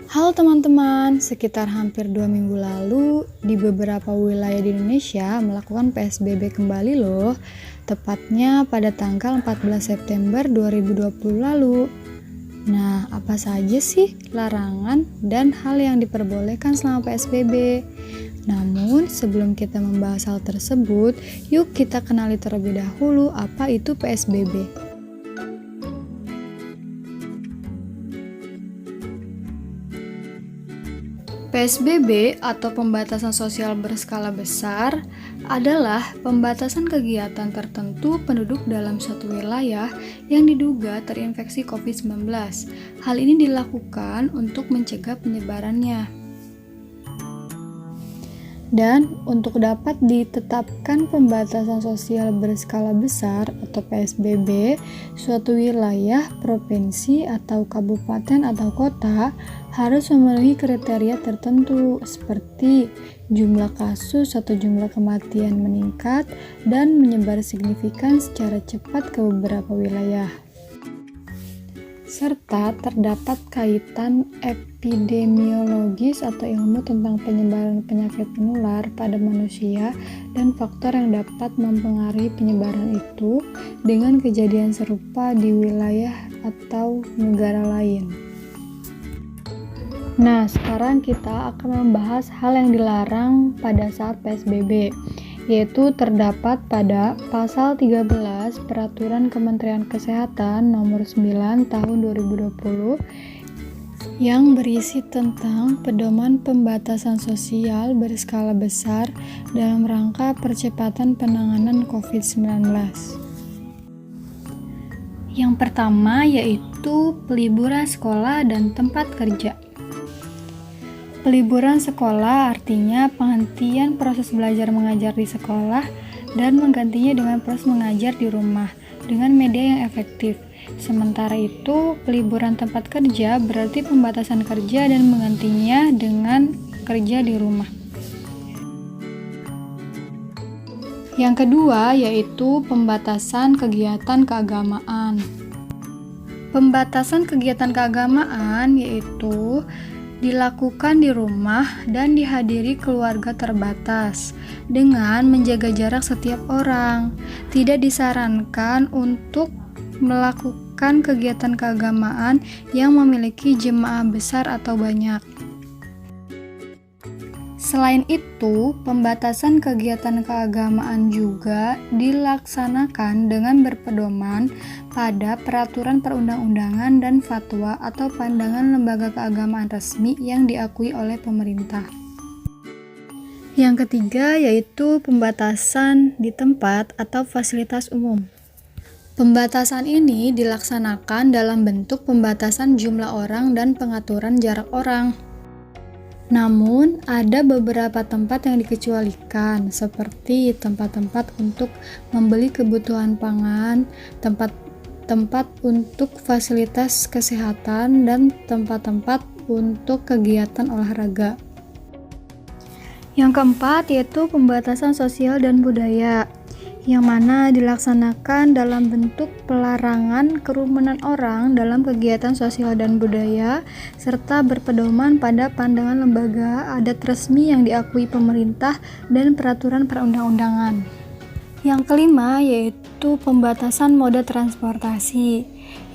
Halo teman-teman, sekitar hampir 2 minggu lalu di beberapa wilayah di Indonesia melakukan PSBB kembali loh, tepatnya pada tanggal 14 September 2020 lalu. Nah, apa saja sih larangan dan hal yang diperbolehkan selama PSBB? Namun, sebelum kita membahas hal tersebut, yuk kita kenali terlebih dahulu apa itu PSBB. PSBB atau pembatasan sosial berskala besar adalah pembatasan kegiatan tertentu penduduk dalam suatu wilayah yang diduga terinfeksi COVID-19. Hal ini dilakukan untuk mencegah penyebarannya. Dan untuk dapat ditetapkan pembatasan sosial berskala besar atau PSBB, suatu wilayah, provinsi, atau kabupaten atau kota harus memenuhi kriteria tertentu seperti jumlah kasus atau jumlah kematian meningkat dan menyebar signifikan secara cepat ke beberapa wilayah. Serta terdapat kaitan epidemiologis atau ilmu tentang penyebaran penyakit menular pada manusia dan faktor yang dapat mempengaruhi penyebaran itu dengan kejadian serupa di wilayah atau negara lain. Nah, sekarang kita akan membahas hal yang dilarang pada saat PSBB, yaitu terdapat pada pasal 13 Peraturan Kementerian Kesehatan Nomor 9 Tahun 2020 yang berisi tentang pedoman pembatasan sosial berskala besar dalam rangka percepatan penanganan COVID-19. Yang pertama yaitu peliburan sekolah dan tempat kerja. Peliburan sekolah artinya penghentian proses belajar mengajar di sekolah dan menggantinya dengan proses mengajar di rumah dengan media yang efektif. Sementara itu, peliburan tempat kerja berarti pembatasan kerja dan menggantinya dengan kerja di rumah. Yang kedua yaitu pembatasan kegiatan keagamaan. Pembatasan kegiatan keagamaan yaitu dilakukan di rumah dan dihadiri keluarga terbatas dengan menjaga jarak setiap orang. Tidak disarankan untuk melakukan kegiatan keagamaan yang memiliki jemaah besar atau banyak. Selain itu, pembatasan kegiatan keagamaan juga dilaksanakan dengan berpedoman pada peraturan perundang-undangan dan fatwa atau pandangan lembaga keagamaan resmi yang diakui oleh pemerintah. Yang ketiga yaitu pembatasan di tempat atau fasilitas umum. Pembatasan ini dilaksanakan dalam bentuk pembatasan jumlah orang dan pengaturan jarak orang. Namun, ada beberapa tempat yang dikecualikan, seperti tempat-tempat untuk membeli kebutuhan pangan, tempat untuk fasilitas kesehatan, dan tempat-tempat untuk kegiatan olahraga. Yang keempat yaitu pembatasan sosial dan budaya, yang mana dilaksanakan dalam bentuk pelarangan kerumunan orang dalam kegiatan sosial dan budaya, serta berpedoman pada pandangan lembaga adat resmi yang diakui pemerintah dan peraturan perundang-undangan. Yang kelima yaitu pembatasan mode transportasi,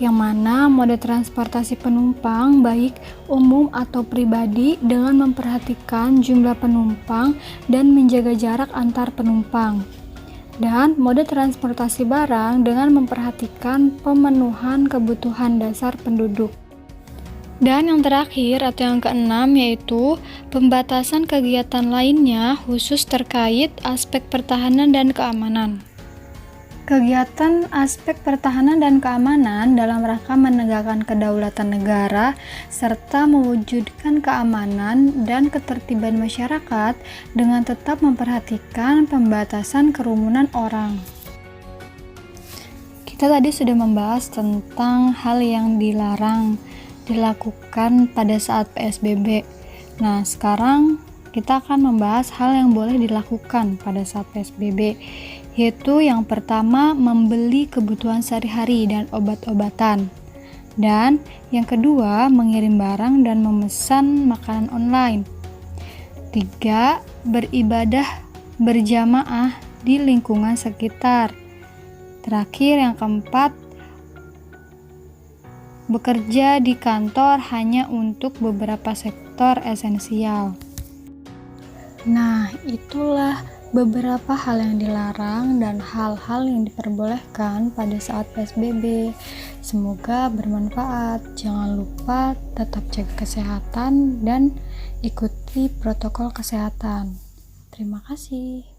yang mana mode transportasi penumpang baik umum atau pribadi dengan memperhatikan jumlah penumpang dan menjaga jarak antar penumpang. Dan mode transportasi barang dengan memperhatikan pemenuhan kebutuhan dasar penduduk. Dan yang terakhir atau yang keenam yaitu pembatasan kegiatan lainnya khusus terkait aspek pertahanan dan keamanan. Kegiatan aspek pertahanan dan keamanan dalam rangka menegakkan kedaulatan negara serta mewujudkan keamanan dan ketertiban masyarakat dengan tetap memperhatikan pembatasan kerumunan orang. Kita tadi sudah membahas tentang hal yang dilarang dilakukan pada saat PSBB. Nah, sekarang kita akan membahas hal yang boleh dilakukan pada saat PSBB, yaitu yang pertama membeli kebutuhan sehari-hari dan obat-obatan. Dan yang kedua, mengirim barang dan memesan makanan online. 3. Beribadah berjamaah di lingkungan sekitar. Terakhir, yang keempat, bekerja di kantor hanya untuk beberapa sektor esensial. Nah, itulah beberapa hal yang dilarang dan hal-hal yang diperbolehkan pada saat PSBB. Semoga bermanfaat. Jangan lupa tetap jaga kesehatan dan ikuti protokol kesehatan. Terima kasih.